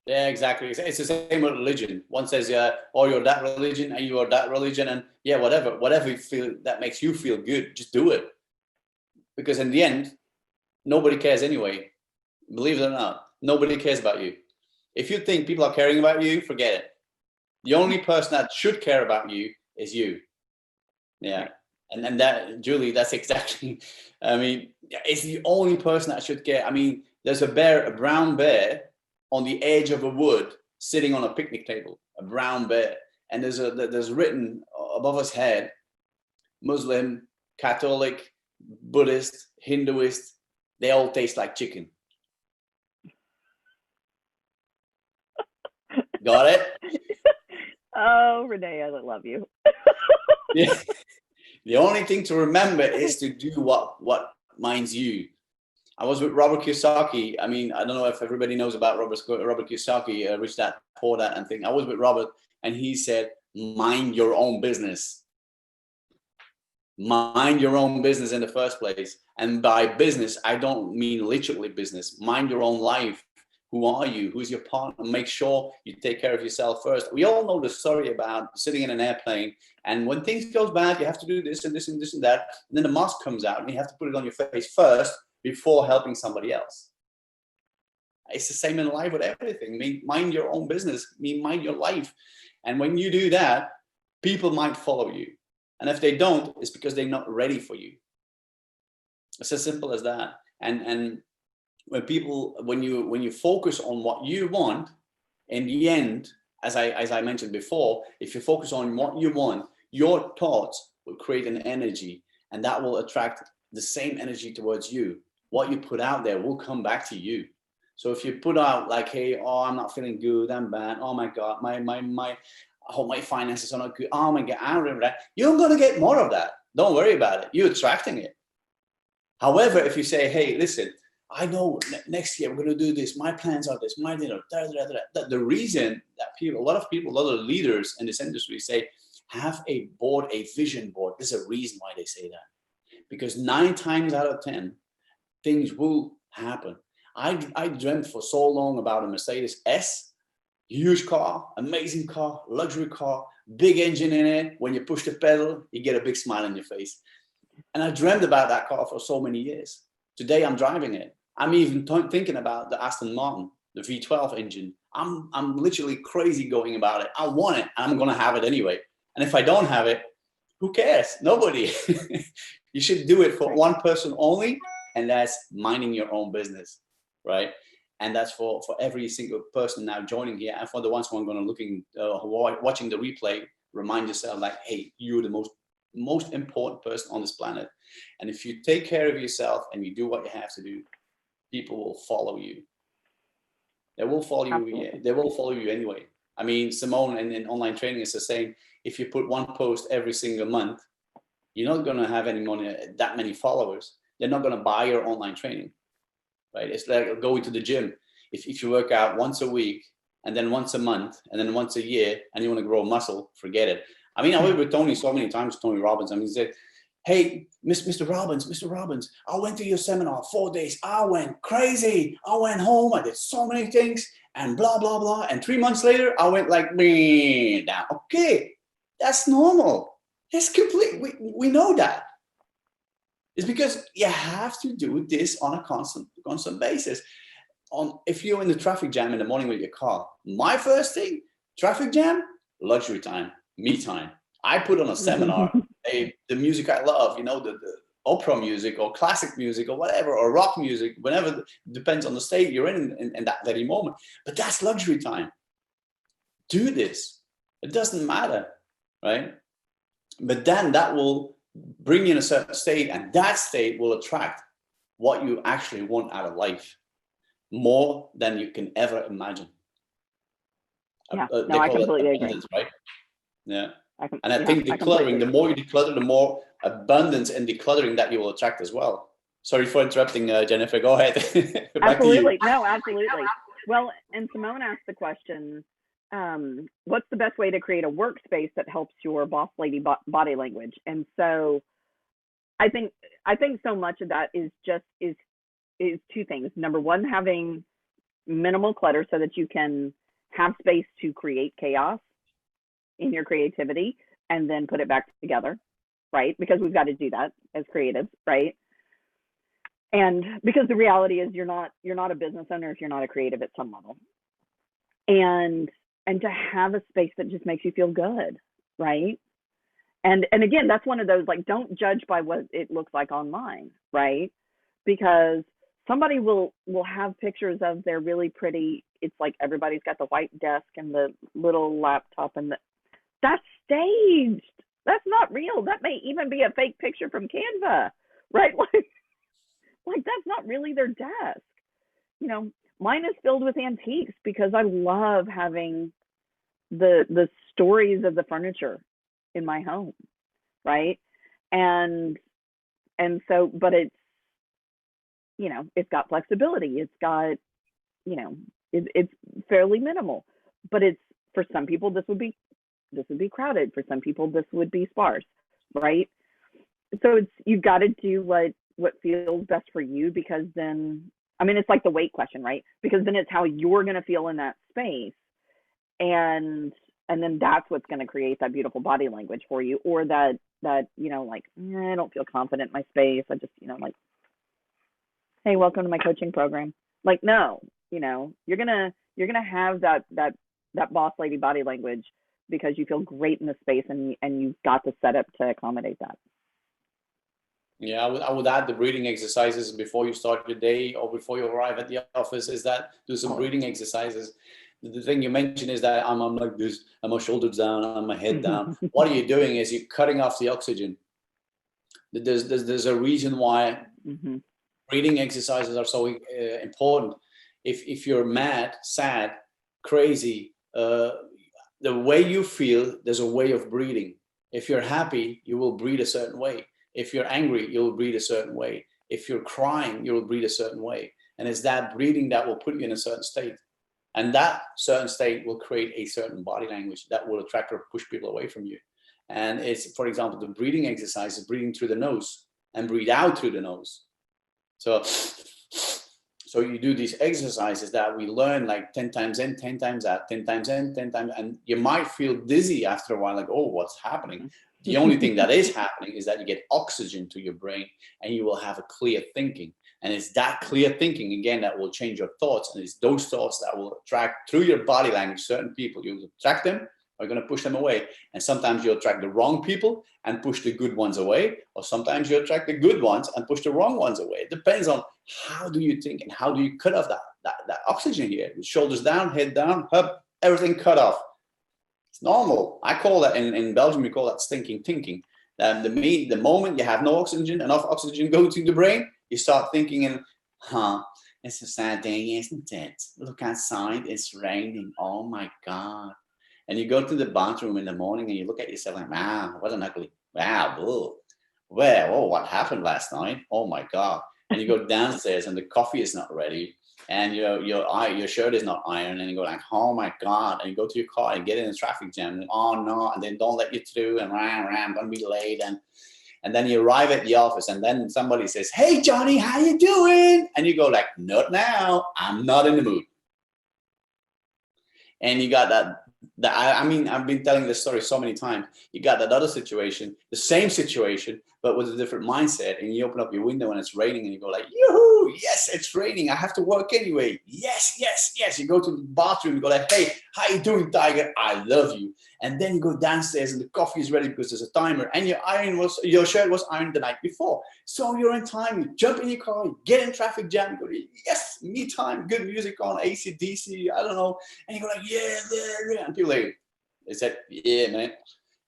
exactly. It's the same with religion. One says, oh, you're that religion and you are that religion, and yeah, whatever you feel that makes you feel good, just do it. Because in the end, nobody cares anyway. Believe it or not, nobody cares about you. If you think people are caring about you, forget it. The only person that should care about you is you. Yeah. And that, Julie, that's exactly, I mean, it's the only person that should care. I mean, there's a brown bear on the edge of a wood sitting on a picnic table, a brown bear. And there's written above his head, Muslim, Catholic, Buddhist, Hinduist, they all taste like chicken. Got it? Oh, Rene, I love you. Yeah. The only thing to remember is to do what minds you. I was with Robert Kiyosaki. I mean, I don't know if everybody knows about Robert Kiyosaki, Rich Dad, Poor Dad, and thing. I was with Robert, and he said, mind your own business. Mind your own business in the first place. And by business, I don't mean literally business. Mind your own life. Who are you? Who's your partner? Make sure you take care of yourself first. We all know the story about sitting in an airplane, and when things goes bad, you have to do this and this and this and that. And then the mask comes out, and you have to put it on your face first before helping somebody else. It's the same in life with everything. I mean, mind your own business. I mean, mind your life. And when you do that, people might follow you. And if they don't, it's because they're not ready for you. It's as simple as that. And when you focus on what you want, in the end, as I mentioned before, if you focus on what you want, your thoughts will create an energy, and that will attract the same energy towards you. What you put out there will come back to you. So if you put out like, hey, oh, I'm not feeling good, I'm bad, oh my God, I hope my finances are not good, oh my God, I remember that, you're gonna get more of that. Don't worry about it. You're attracting it. However, if you say, hey, listen, I know next year we're going to do this. My plans are this. The reason that a lot of leaders in this industry say, have a board, a vision board. There's a reason why they say that. Because 9 times out of 10, things will happen. I dreamt for so long about a Mercedes S, huge car, amazing car, luxury car, big engine in it. When you push the pedal, you get a big smile on your face. And I dreamed about that car for so many years. Today, I'm driving it. I'm even thinking about the Aston Martin, the V12 engine. I'm literally crazy going about it. I want it. I'm going to have it anyway. And if I don't have it, who cares? Nobody. You should do it for one person only, and that's minding your own business, right? And that's for every single person now joining here, and for the ones who are going to watching the replay. Remind yourself, like, hey, you're the most important person on this planet. And if you take care of yourself and you do what you have to do, people will follow you. They will follow you. They will follow you anyway. I mean, Simone in online training is the same. If you put one post every single month, you're not going to have that many followers. They're not going to buy your online training, right? It's like going to the gym. If you work out once a week and then once a month and then once a year and you want to grow muscle, forget it. I mean, I was with Tony so many times, Tony Robbins. I mean, he said, hey, Mr. Robbins, I went to your seminar 4 days. I went crazy. I went home. I did so many things and blah, blah, blah. And 3 months later, I went like, down. Okay, that's normal. It's complete. We know that. It's because you have to do this on a constant basis. If you're in the traffic jam in the morning with your car, my first thing, traffic jam, luxury time, me time. I put on a seminar, the music I love, the opera music or classic music or whatever, or rock music, whenever, depends on the state you're in that very moment. But that's luxury time. Do this. It doesn't matter, right? But then that will bring you in a certain state, and that state will attract what you actually want out of life more than you can ever imagine. Yeah. They No, I call it completely agree. abundance, right? Yeah. I can, And I yeah, think I completely decluttering, the agree. more you declutter, the more abundance and decluttering that you will attract as well. Sorry for interrupting, Jennifer. Go ahead. Back to you. Absolutely. No, absolutely. Well, and Simone asked the question, what's the best way to create a workspace that helps your boss lady body language? And so I think so much of that is just is two things. Number one, having minimal clutter so that you can have space to create chaos in your creativity and then put it back together, right? Because we've got to do that as creatives, right? And because the reality is you're not a business owner if you're not a creative at some level. And to have a space that just makes you feel good, right? And again, that's one of those, like, don't judge by what it looks like online, right? Because somebody will have pictures of their really pretty, it's like everybody's got the white desk and the little laptop, and that's staged. That's not real. That may even be a fake picture from Canva, right? Like that's not really their desk. You know, mine is filled with antiques because I love having the stories of the furniture in my home, right? And so, but it's, you know, it's got flexibility. It's got, you know, it's fairly minimal, but it's, for some people this would be crowded. For some people this would be sparse, right? So it's, you've got to do what feels best for you, because then, I mean, it's like the weight question, right? Because then it's how you're going to feel in that space, and then that's what's going to create that beautiful body language for you, or that you know, like, I don't feel confident in my space. I just, you know, like, hey, welcome to my coaching program. Like, no, you know, you're gonna have that boss lady body language because you feel great in the space, and you've got the setup to accommodate that. Yeah, I would add the breathing exercises before you start your day or before you arrive at the office. Is that do some breathing exercises. The thing you mentioned is that I'm like this, and my shoulders down, and my head down. What are you doing is you're cutting off the oxygen. There's a reason why breathing exercises are so important. If you're mad, sad, crazy, the way you feel, there's a way of breathing. If you're happy, you will breathe a certain way. If you're angry, you'll breathe a certain way. If you're crying, you'll breathe a certain way. And it's that breathing that will put you in a certain state. And that certain state will create a certain body language that will attract or push people away from you. And it's, for example, the breathing exercise is breathing through the nose and breathe out through the nose. So you do these exercises that we learn, like 10 times in, 10 times out, 10 times in, 10 times, and you might feel dizzy after a while, like, oh, what's happening? The only thing that is happening is that you get oxygen to your brain and you will have a clear thinking. And it's that clear thinking, again, that will change your thoughts. And it's those thoughts that will attract, through your body language, certain people. You'll attract them, or you're going to push them away. And sometimes you'll attract the wrong people and push the good ones away. Or sometimes you attract the good ones and push the wrong ones away. It depends on how do you think and how do you cut off that oxygen here. Shoulders down, head down, up, everything cut off. It's normal. I call that, in Belgium, we call that stinking thinking. The moment you have no oxygen, enough oxygen go to the brain, you start thinking, it's a sad day, isn't it? Look outside, it's raining. Oh my God. And you go to the bathroom in the morning and you look at yourself like, wow, what an ugly, wow, boo. Well, oh, what happened last night? Oh my God. And you go downstairs and the coffee is not ready. And your shirt is not ironed, and you go like, oh my God, and you go to your car and get in a traffic jam, and oh no, and then don't let you through, and I'm gonna be late, and then you arrive at the office, and then somebody says, hey Johnny, how you doing? And you go like, not now, I'm not in the mood. And you got that I mean, I've been telling this story so many times. You got that other situation, the same situation, but with a different mindset. And you open up your window and it's raining, and you go like, yoo-hoo, yes, it's raining. I have to work anyway. Yes, yes, yes. You go to the bathroom, you go like, hey, how you doing, Tiger? I love you. And then you go downstairs and the coffee is ready because there's a timer, and your shirt was ironed the night before. So you're in time. You jump in your car, you get in traffic jam, you go, yes, me time, good music on, AC/DC, I don't know. And you go like, yeah. And people like, they said, yeah, man.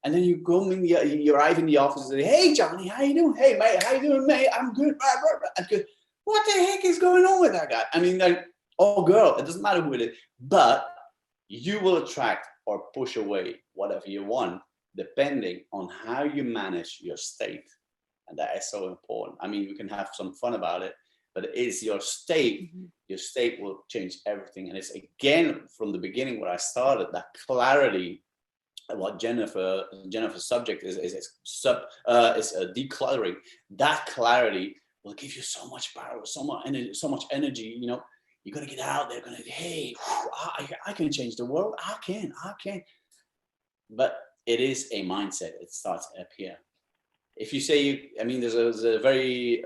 And then you go you arrive in the office and say, hey, Johnny, how you doing? Hey, mate, how you doing, mate? I'm good. I'm good. What the heck is going on with that guy? I mean, like, oh, girl, it doesn't matter who it is. But you will attract or push away whatever you want, depending on how you manage your state. And that is so important. I mean, we can have some fun about it, but it is your state. Your state will change everything. And it's again, from the beginning where I started, that clarity. What Jennifer's subject is decluttering. That clarity will give you so much power, so much energy. You know, you're gonna get out there, gonna, hey, I can change the world. I can. But it is a mindset. It starts up here. If you say there's a very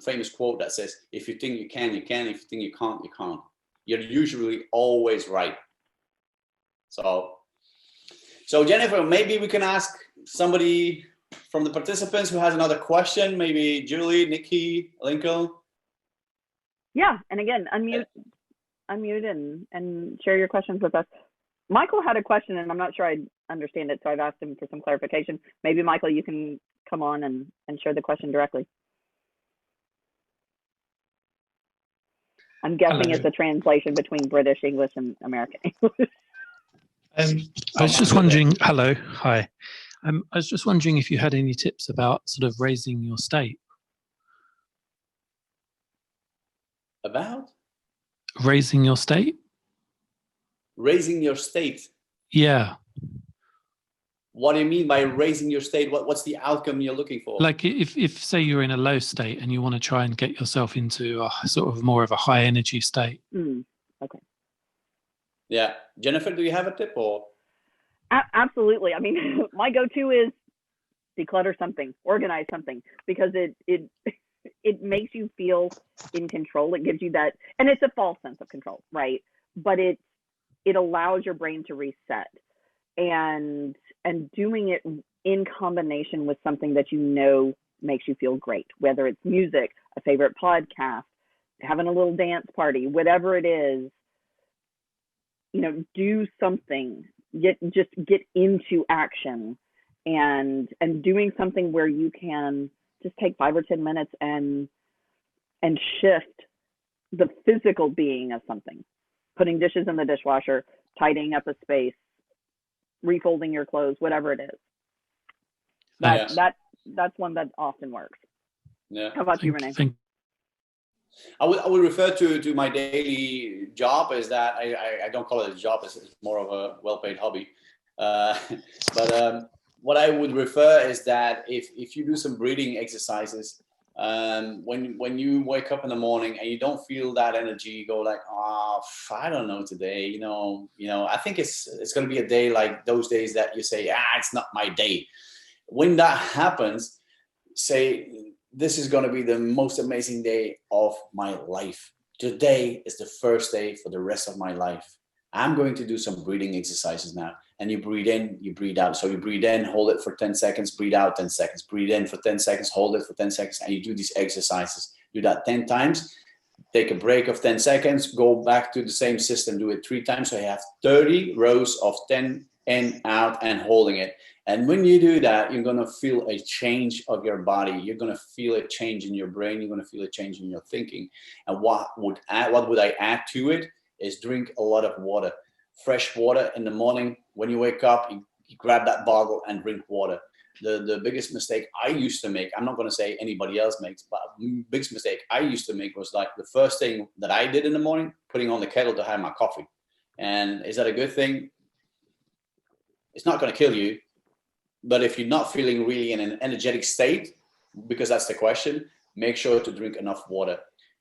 famous quote that says, "If you think you can, you can. If you think you can't, you can't." You're usually always right. So Jennifer, maybe we can ask somebody from the participants who has another question. Maybe Julie, Nikki, Lincoln. Yeah, and again, unmute and share your questions with us. Michael had a question, and I'm not sure I understand it, so I've asked him for some clarification. Maybe Michael, you can come on and share the question directly. I'm guessing Hello. It's a translation between British English and American English. I was just wondering, hello, hi. I was just wondering if you had any tips about sort of raising your state. About? Raising your state? Raising your state? Yeah. What do you mean by raising your state? What's the outcome you're looking for? Like if say you're in a low state and you want to try and get yourself into a sort of more of a high energy state. Okay. Yeah. Jennifer, do you have a tip or? Absolutely. I mean, my go-to is declutter something, organize something, because it makes you feel in control. It gives you that, and it's a false sense of control, right? But it allows your brain to reset, and doing it in combination with something that you know makes you feel great, whether it's music, a favorite podcast, having a little dance party, whatever it is. You know, do something. Just get into action, and doing something where you can just take 5 or 10 minutes and shift the physical being of something. Putting dishes in the dishwasher, tidying up a space, refolding your clothes, whatever it is. That's one that often works. Yeah. How about you, Rene? I would refer to my daily job as that. I don't call it a job. It's more of a well-paid hobby. But what I would refer is that if you do some breathing exercises, when you wake up in the morning and you don't feel that energy, you go like, oh, I don't know today. You know. I think it's going to be a day like those days that you say, it's not my day. When that happens, say, this is going to be the most amazing day of my life. Today is the first day for the rest of my life. I'm going to do some breathing exercises now. And you breathe in, you breathe out. So you breathe in, hold it for 10 seconds, breathe out 10 seconds, breathe in for 10 seconds, hold it for 10 seconds. And you do these exercises. Do that 10 times. Take a break of 10 seconds, go back to the same system, do it 3 times. So you have 30 rows of 10 in, out, and holding it. And when you do that, you're going to feel a change of your body. You're going to feel a change in your brain. You're going to feel a change in your thinking. And what would I add to it is drink a lot of water. Fresh water in the morning. When you wake up, you grab that bottle and drink water. The biggest mistake I used to make, I'm not going to say anybody else makes, but the biggest mistake I used to make was like the first thing that I did in the morning, putting on the kettle to have my coffee. And is that a good thing? It's not going to kill you. But if you're not feeling really in an energetic state, because that's the question, make sure to drink enough water.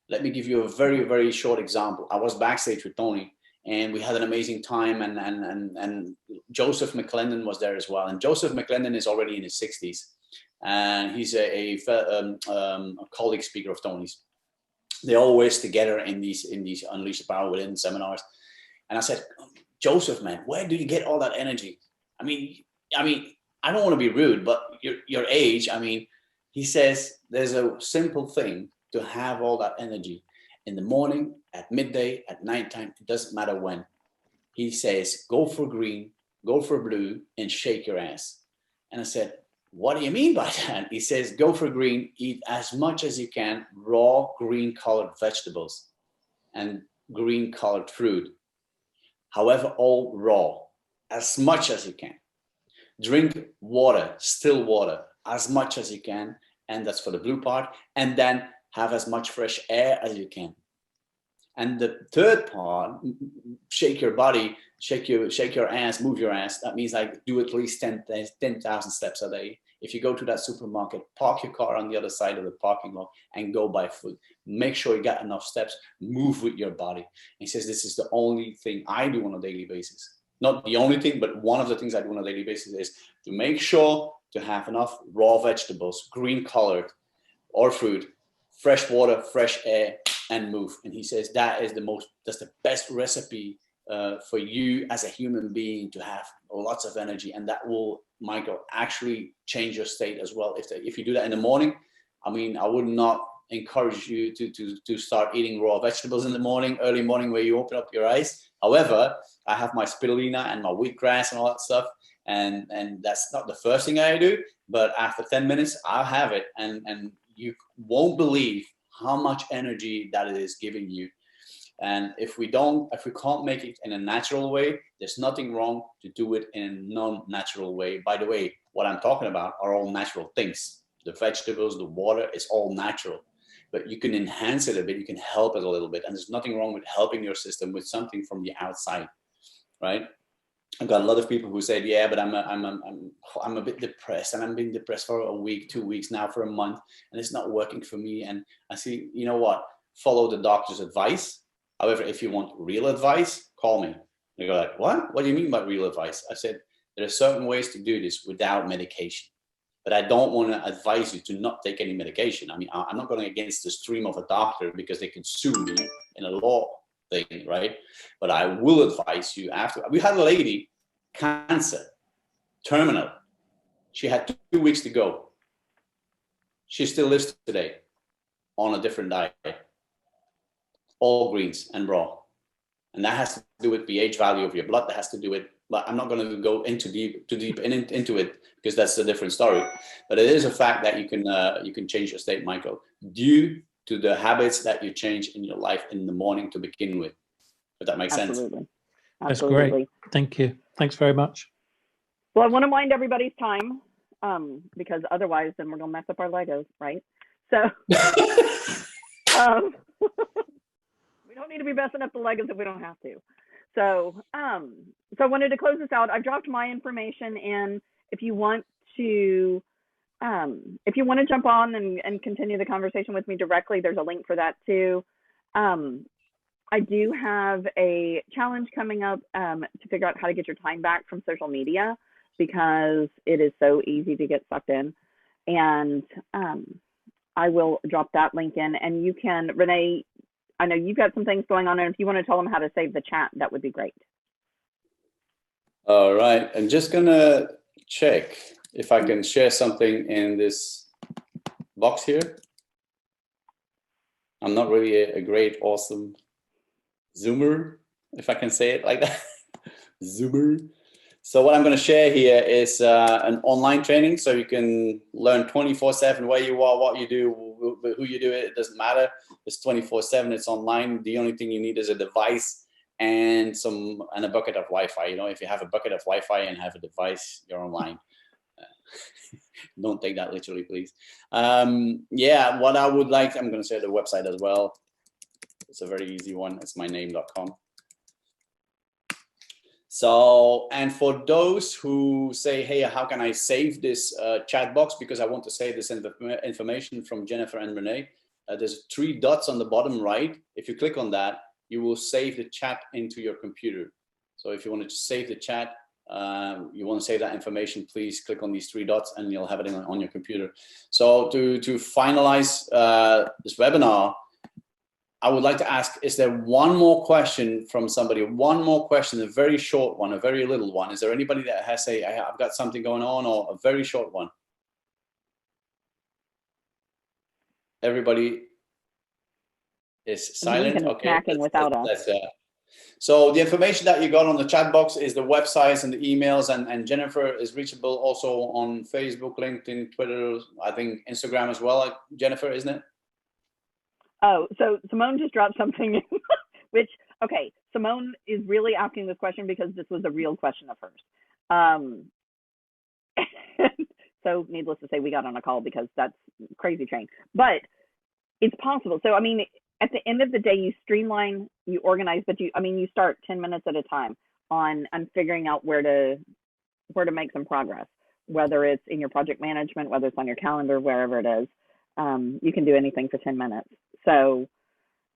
Let me give you a very, very short example. I was backstage with Tony and we had an amazing time, and Joseph McClendon was there as well. And Joseph McClendon is already in his 60s and he's a colleague speaker of Tony's. They're always together in these Unleash the Power Within seminars. And I said, Joseph, man, where do you get all that energy? I mean, I don't want to be rude, but your age, he says there's a simple thing to have all that energy in the morning, at midday, at nighttime, it doesn't matter when. He says, go for green, go for blue, and shake your ass. And I said, what do you mean by that? He says, go for green, eat as much as you can, raw green colored vegetables and green colored fruit. However, all raw, as much as you can. Drink water, still water, as much as you can. And that's for the blue part. And then have as much fresh air as you can. And the third part, shake your body, shake your ass, move your ass. That means like do at least 10,000 steps a day. If you go to that supermarket, park your car on the other side of the parking lot and go by foot. Make sure you got enough steps, move with your body. And he says, this is the only thing I do on a daily basis. Not the only thing, but one of the things I do on a daily basis is to make sure to have enough raw vegetables, green colored or fruit, fresh water, fresh air, and move. And he says that's the best recipe for you as a human being to have lots of energy. And that will, Michael, actually change your state as well. If you do that in the morning, I mean, I would not encourage you to start eating raw vegetables in the morning, early morning, where you open up your eyes. However, I have my spirulina and my wheatgrass and all that stuff. And that's not the first thing I do, but after 10 minutes, I'll have it. And you won't believe how much energy that it is giving you. And if we can't make it in a natural way, there's nothing wrong to do it in a non-natural way. By the way, what I'm talking about are all natural things. The vegetables, the water, it's all natural. But you can enhance it a bit, you can help it a little bit. And there's nothing wrong with helping your system with something from the outside, right? I've got a lot of people who say, yeah, but I'm a bit depressed, and I'm being depressed for a week, 2 weeks, now for a month, and it's not working for me. And I see, you know what? Follow the doctor's advice. However, if you want real advice, call me. You go like, what? What do you mean by real advice? I said, there are certain ways to do this without medication. But I don't want to advise you to not take any medication. I mean, I'm not going against the stream of a doctor because they can sue me in a law thing, right? But I will advise you after. We had a lady, cancer, terminal. She had 2 weeks to go. She still lives today on a different diet, all greens and raw. And that has to do with pH value of your blood. That has to do with, but I'm not going to go too deep into it because that's a different story. But it is a fact that you can change your state, Michael, due to the habits that you change in your life in the morning to begin with. If that makes sense. That's great. Thank you. Thanks very much. Well, I want to wind everybody's time because otherwise then we're going to mess up our Legos, right? So we don't need to be messing up the Legos if we don't have to. So so I wanted to close this out. I've dropped my information in. If you want to jump on and continue the conversation with me directly, there's a link for that too. I do have a challenge coming up to figure out how to get your time back from social media because it is so easy to get sucked in. And I will drop that link in, and you can, Rene, I know you've got some things going on, and if you want to tell them how to save the chat, that would be great. All right, I'm just gonna check if I can share something in this box here. I'm not really a great, awesome Zoomer, if I can say it like that. Zoomer. So what I'm going to share here is an online training, so you can learn 24/7 where you are, what you do, who you do it. It doesn't matter. It's 24/7. It's online. The only thing you need is a device and a bucket of Wi-Fi. You know, if you have a bucket of Wi-Fi and have a device, you're online. Don't take that literally, please. Yeah, what I would like, I'm going to share the website as well. It's a very easy one. It's myname.com. So, and for those who say, hey, how can I save this chat box? Because I want to save this information from Jennifer and Rene. There's 3 dots on the bottom right. If you click on that, you will save the chat into your computer. So if you want to save the chat, you want to save that information, please click on these 3 dots and you'll have it on your computer. So to finalize this webinar, I would like to ask, is there one more question from somebody? One more question, a very short one, a very little one. Is there anybody that has say, I've got something going on, or a very short one? Everybody is silent. Okay. So the information that you got on the chat box is the websites and the emails, and Jennifer is reachable also on Facebook, LinkedIn, Twitter, I think Instagram as well, Jennifer, isn't it? Oh, so Simone just dropped something, which okay, Simone is really asking this question because this was a real question of hers. So needless to say, we got on a call because that's crazy train. But it's possible. So, I mean, at the end of the day, you streamline, you organize, but you start 10 minutes at a time on figuring out where to make some progress, whether it's in your project management, whether it's on your calendar, wherever it is. You can do anything for 10 minutes. So,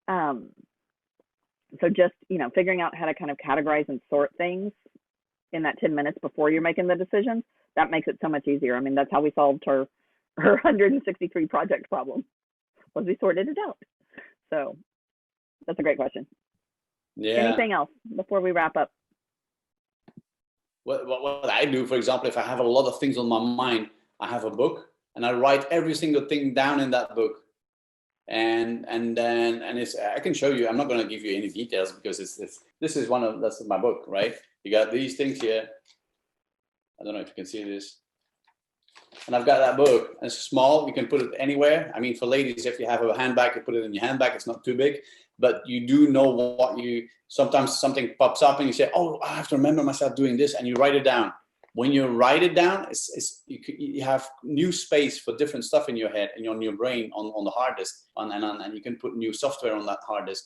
so just, figuring out how to kind of categorize and sort things in that 10 minutes before you're making the decisions, that makes it so much easier. I mean, that's how we solved her 163 project problem, was we sorted it out. So that's a great question. Yeah. Anything else before we wrap up? What I do, for example, if I have a lot of things on my mind, I have a book and I write every single thing down in that book. And it's, I can show you, I'm not going to give you any details because this is that's my book, right? You got these things here. I don't know if you can see this. And I've got that book. And it's small. You can put it anywhere. I mean, for ladies, if you have a handbag, you put it in your handbag. It's not too big. But you do know what sometimes something pops up and you say, oh, I have to remember myself doing this. And you write it down. When you write it down, you have new space for different stuff in your head and on your brain on the hard disk. And you can put new software on that hard disk.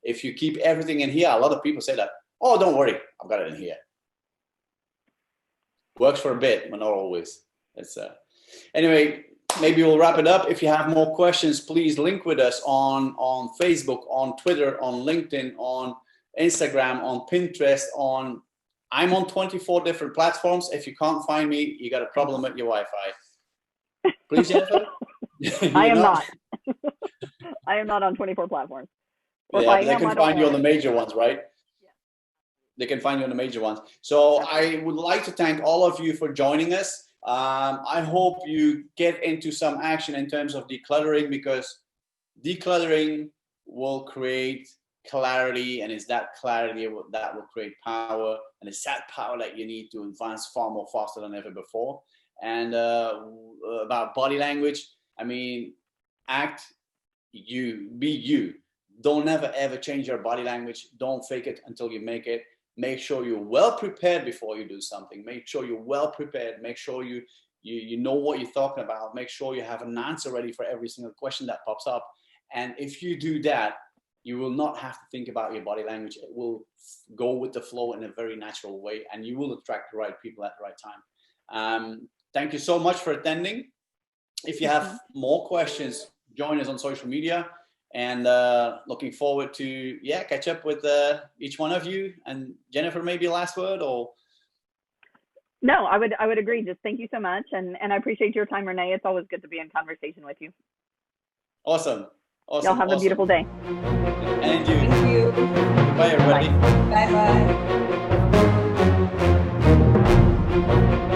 If you keep everything in here, a lot of people say that, oh, don't worry, I've got it in here. Works for a bit, but not always. Anyway, maybe we'll wrap it up. If you have more questions, please link with us on Facebook, on Twitter, on LinkedIn, on Instagram, on Pinterest, I'm on 24 different platforms. If you can't find me, you got a problem with your Wi-Fi. Please, Jennifer? I am not. I am not on 24 platforms. Yeah, they can find you on the major ones, right? They can find you on the major ones. So I would like to thank all of you for joining us. I hope you get into some action in terms of decluttering, because decluttering will create clarity, and it's that clarity that will create power, and it's that power that you need to advance far more faster than ever before. And about body language, I mean, act you, be you. Don't ever change your body language. Don't fake it until you make it. Make sure you're well prepared before you do something. Make sure you're well prepared. Make sure you know what you're talking about. Make sure you have an answer ready for every single question that pops up. And if you do that, you will not have to think about your body language. It will go with the flow in a very natural way, and you will attract the right people at the right time. Thank you so much for attending. If you have more questions, join us on social media. And looking forward to catch up with each one of you. And Jennifer, maybe a last word? Or no, I would agree. Just thank you so much, and I appreciate your time, Rene. It's always good to be in conversation with you. Awesome. Y'all have a beautiful day. And you. Thank you. Bye, everybody. Bye bye.